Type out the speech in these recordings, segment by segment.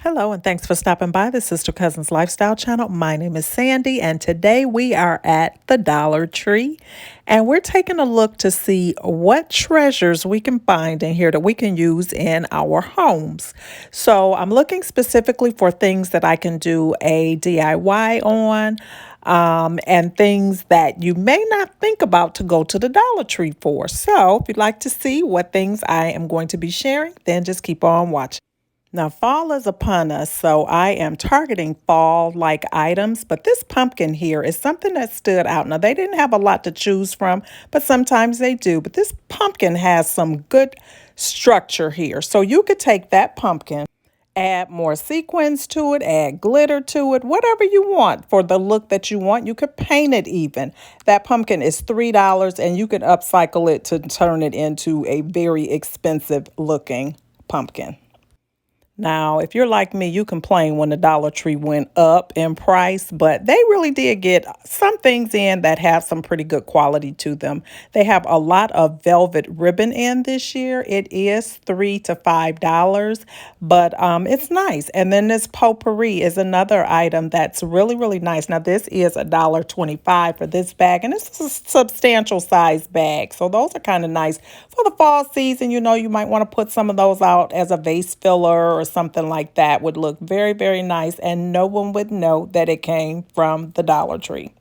Hello, and thanks for stopping by the Sister Cousins Lifestyle channel. My name is Sandy, and today we are at the Dollar Tree, and we're taking a look to see what treasures we can find in here that we can use in our homes. So I'm looking specifically for things that I can do a DIY on. And things that you may not think about to go to the Dollar Tree for. So, if you'd like to see what things I am going to be sharing, then just keep on watching. Now, fall is upon us, so I am targeting fall-like items, but this pumpkin here is something that stood out. Now, they didn't have a lot to choose from, but sometimes they do. But this pumpkin has some good structure here. So you could take that pumpkin, add more sequins to it, add glitter to it, whatever you want for the look that you want. You could paint it even. That pumpkin is $3, and you can upcycle it to turn it into a very expensive looking pumpkin. Now, if you're like me, you complain when the Dollar Tree went up in price, but they really did get some things in that have some pretty good quality to them. They have a lot of velvet ribbon in this year. It is $3 to $5, but it's nice. And then this potpourri is another item that's really, really nice. Now, this is $1.25 for this bag, and this is a substantial size bag. So those are kind of nice for the fall season. You know, you might want to put some of those out as a vase filler or something like that. Would look very, very nice, and no one would know that it came from the Dollar Tree.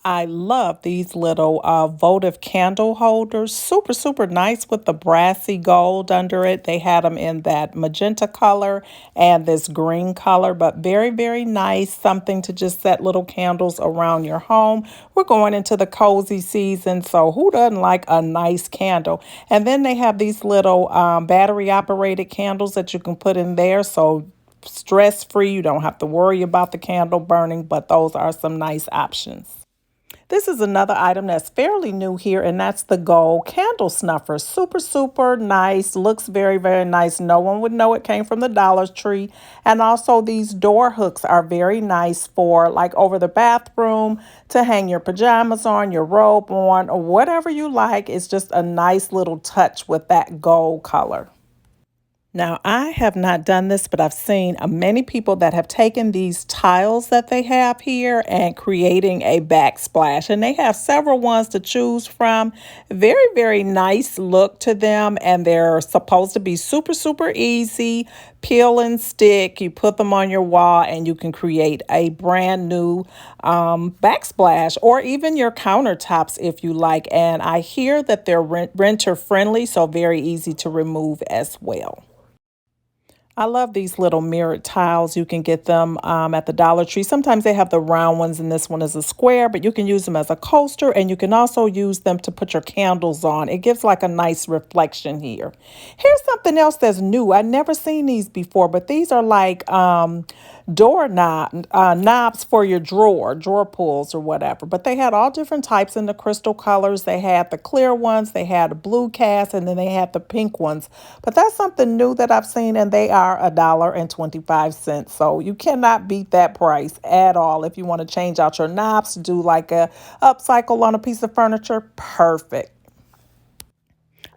I love these little votive candle holders. Super, super nice with the brassy gold under it. They had them in that magenta color and this green color, but very, very nice. Something to just set little candles around your home. We're going into the cozy season, so who doesn't like a nice candle? And then they have these little battery operated candles that you can put in there. So stress free. You don't have to worry about the candle burning, but those are some nice options. This is another item that's fairly new here, and that's the gold candle snuffer. Super, super nice. Looks very, very nice. No one would know it came from the Dollar Tree. And also these door hooks are very nice for like over the bathroom to hang your pajamas on, your robe on, or whatever you like. It's just a nice little touch with that gold color. Now, I have not done this, but I've seen many people that have taken these tiles that they have here and creating a backsplash. And they have several ones to choose from. Very, very nice look to them. And they're supposed to be super, super easy. Peel and stick. You put them on your wall and you can create a brand new backsplash, or even your countertops if you like. And I hear that they're renter friendly, so very easy to remove as well. I love these little mirrored tiles. You can get them at the Dollar Tree. Sometimes they have the round ones, and this one is a square, but you can use them as a coaster, and you can also use them to put your candles on. It gives like a nice reflection here. Here's something else that's new. I've never seen these before, but these are like knobs for your drawer pulls or whatever. But they had all different types in the crystal colors. They had the clear ones, they had the blue cast, and then they had the pink ones. But that's something new that I've seen, and they are $1.25. So you cannot beat that price at all. If you want to change out your knobs, do like a upcycle on a piece of furniture, perfect.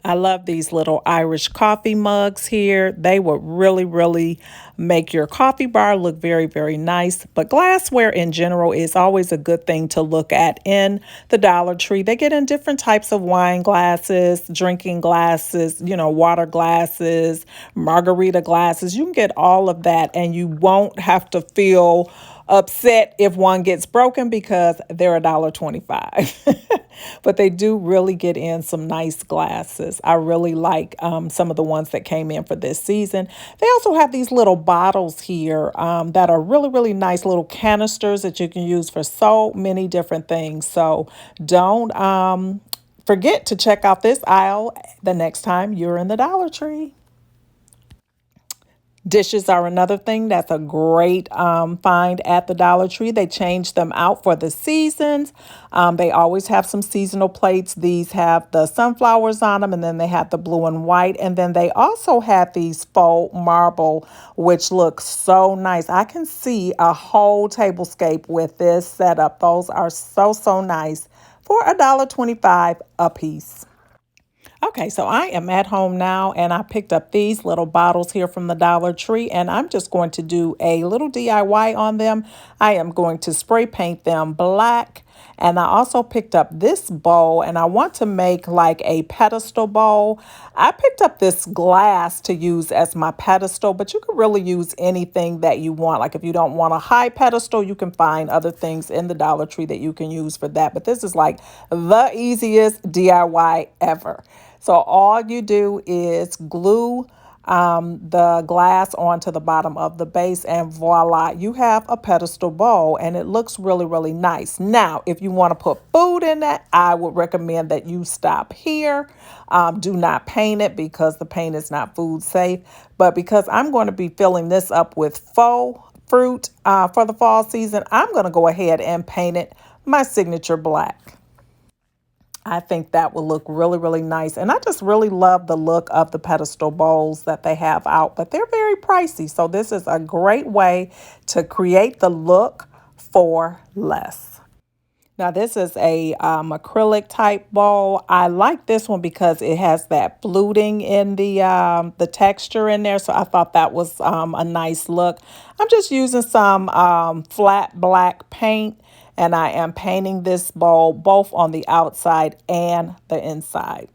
I love these little Irish coffee mugs here. They would really, really make your coffee bar look very, very nice. But glassware in general is always a good thing to look at in the Dollar Tree. They get in different types of wine glasses, drinking glasses, water glasses, margarita glasses. You can get all of that, and you won't have to feel upset if one gets broken because they're $1.25. But they do really get in some nice glasses. I really like some of the ones that came in for this season. They also have these little bottles here that are really, really nice little canisters that you can use for so many different things. So don't forget to check out this aisle the next time you're in the Dollar Tree. Dishes are another thing that's a great find at the Dollar Tree. They change them out for the seasons. They always have some seasonal plates. These have the sunflowers on them, and then they have the blue and white. And then they also have these faux marble, which looks so nice. I can see a whole tablescape with this setup. Those are so, so nice for $1.25 a piece. Okay, so I am at home now and I picked up these little bottles here from the Dollar Tree and I'm just going to do a little DIY on them. I am going to spray paint them black. And I also picked up this bowl and I want to make like a pedestal bowl. I picked up this glass to use as my pedestal, but you can really use anything that you want. Like if you don't want a high pedestal, you can find other things in the Dollar Tree that you can use for that. But this is like the easiest DIY ever. So all you do is glue the glass onto the bottom of the base and voila, you have a pedestal bowl and it looks really, really nice. Now, if you want to put food in that, I would recommend that you stop here. Do not paint it because the paint is not food safe. But because I'm going to be filling this up with faux fruit for the fall season, I'm going to go ahead and paint it my signature black. I think that will look really, really nice. And I just really love the look of the pedestal bowls that they have out, but they're very pricey. So this is a great way to create the look for less. Now this is a acrylic type bowl. I like this one because it has that fluting in the texture in there. So I thought that was a nice look. I'm just using some flat black paint and I am painting this bowl both on the outside and the inside.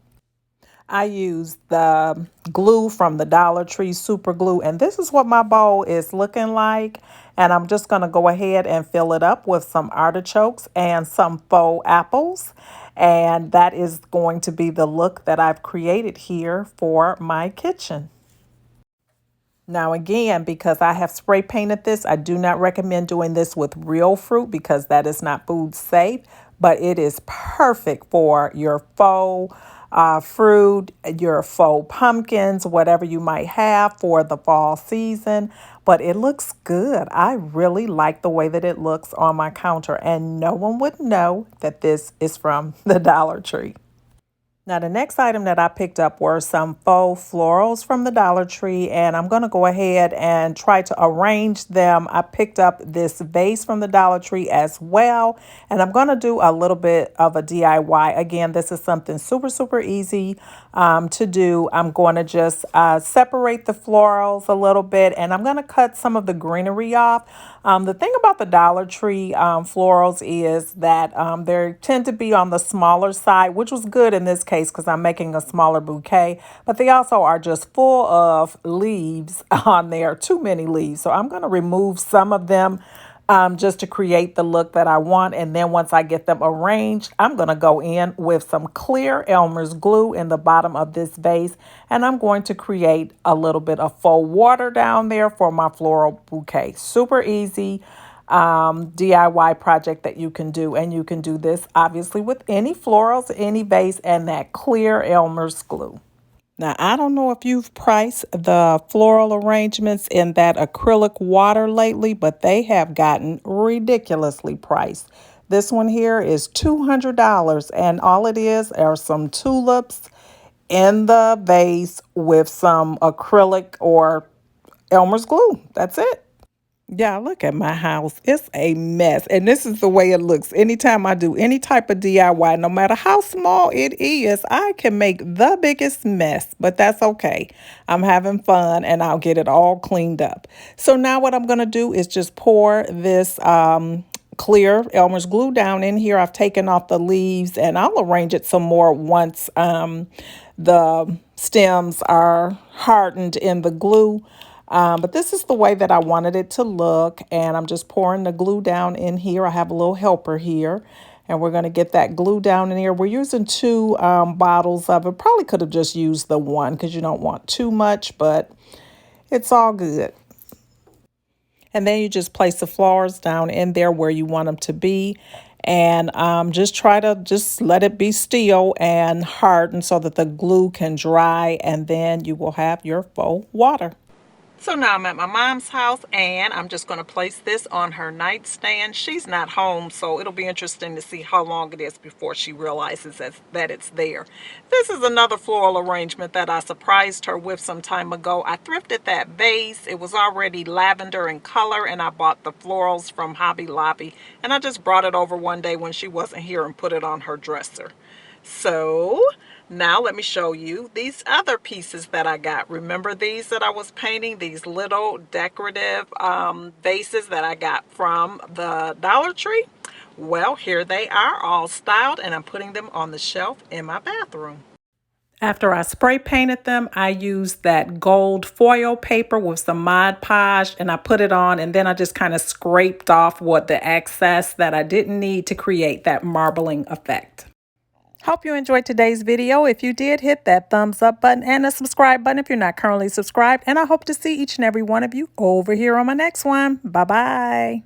I used the glue from the Dollar Tree super glue, and this is what my bowl is looking like. And I'm just going to go ahead and fill it up with some artichokes and some faux apples. And that is going to be the look that I've created here for my kitchen. Now again, because I have spray painted this, I do not recommend doing this with real fruit because that is not food safe, but it is perfect for your faux fruit, your faux pumpkins, whatever you might have for the fall season. But it looks good. I really like the way that it looks on my counter, and no one would know that this is from the Dollar Tree. Now, the next item that I picked up were some faux florals from the Dollar Tree, and I'm going to go ahead and try to arrange them. I picked up this vase from the Dollar Tree as well, and I'm going to do a little bit of a DIY. Again, this is something super, super easy to do. I'm going to just separate the florals a little bit, and I'm going to cut some of the greenery off. The thing about the Dollar Tree florals is that they tend to be on the smaller side, which was good in this case because I'm making a smaller bouquet, but they also are just full of leaves on there, too many leaves. So I'm going to remove some of them just to create the look that I want. And then once I get them arranged, I'm going to go in with some clear Elmer's glue in the bottom of this vase. And I'm going to create a little bit of faux water down there for my floral bouquet. Super easy DIY project that you can do. And you can do this obviously with any florals, any vase, and that clear Elmer's glue. Now, I don't know if you've priced the floral arrangements in that acrylic water lately, but they have gotten ridiculously priced. This one here is $200, and all it is are some tulips in the vase with some acrylic or Elmer's glue. That's it. Yeah, look at my house. It's a mess. And this is the way it looks. Anytime I do any type of DIY, no matter how small it is, I can make the biggest mess. But that's okay. I'm having fun and I'll get it all cleaned up. So now what I'm going to do is just pour this clear Elmer's glue down in here. I've taken off the leaves and I'll arrange it some more once the stems are hardened in the glue. But this is the way that I wanted it to look. And I'm just pouring the glue down in here. I have a little helper here. And we're going to get that glue down in here. We're using two bottles of it. Probably could have just used the one because you don't want too much. But it's all good. And then you just place the flowers down in there where you want them to be. And just try to just let it be still and harden so that the glue can dry. And then you will have your faux water. So now I'm at my mom's house and I'm just going to place this on her nightstand. She's not home, so it'll be interesting to see how long it is before she realizes that it's there. This is another floral arrangement that I surprised her with some time ago. I thrifted that vase. It was already lavender in color and I bought the florals from Hobby Lobby. And I just brought it over one day when she wasn't here and put it on her dresser. So Now let me show you these other pieces that I got. Remember these that I was painting? These little decorative vases that I got from the Dollar Tree? Well, here they are, all styled, and I'm putting them on the shelf in my bathroom. After I spray painted them, I used that gold foil paper with some Mod Podge, and I put it on, and then I just kind of scraped off what the excess that I didn't need to create that marbling effect. Hope you enjoyed today's video. If you did, hit that thumbs up button and the subscribe button if you're not currently subscribed. And I hope to see each and every one of you over here on my next one. Bye-bye.